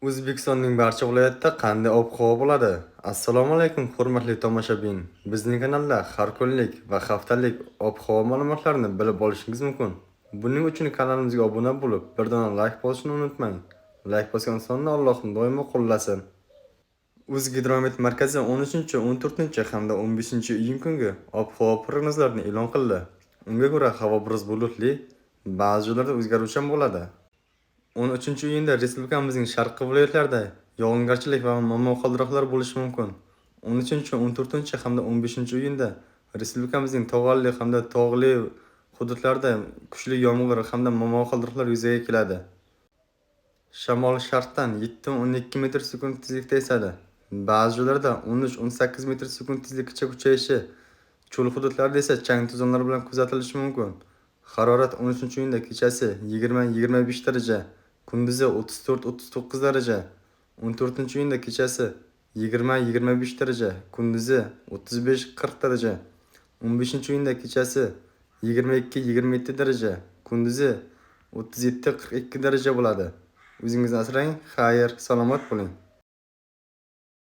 O'zbekistonning barcha viloyatida qanday ob-havo bo'ladi? Assalomu alaykum, hurmatli tomoshabin. Bizning kanalda har kunlik va haftalik ob-havo ma'lumotlarini bilib olishingiz mumkin. Buning uchun kanalimizga obuna bo'lib, bir dona like bosishni unutmang. Like bosgan insonni Allohim doimo qo'llasin. O'zgidromet markazi 13-14 hamda 15-iyun kungi ob-havo prognozlarini e'lon qildi. Unga ko'ra havo biroz bulutli, ba'zi joylarda o'zgaruvchan bo'ladi. 13-iyunda respublikamizning sharqiy viloyatlarida yog'ingarchilik va momaqaldiroqlar bo'lishi mumkin. 13-14 hamda 15-iyunda respublikamizning tog'li hamda tog'li hududlarida kuchli yomg'ir hamda momaqaldiroqlar yuzaga keladi. Shamol sharqdan 7-12 metr sekund tezlikda esadi. Ba'zi joylarda 13-18 metr sekund tezlikgacha kuchayishi, cho'l hududlarda esa chang to'zonlar bilan kuzatilishi mumkin. Harorat 13-iyunda kechasi 20-25 daraja, kunduzi 34-39 daraja. 14-iyunda kechasi 20-25 daraja, kunduzi 35-40 daraja. 15-iyunda kechasi 22-27 daraja, kunduzi 37-42 daraja bo'ladi. O'zingizni asrang, xayr, salomat bo'ling.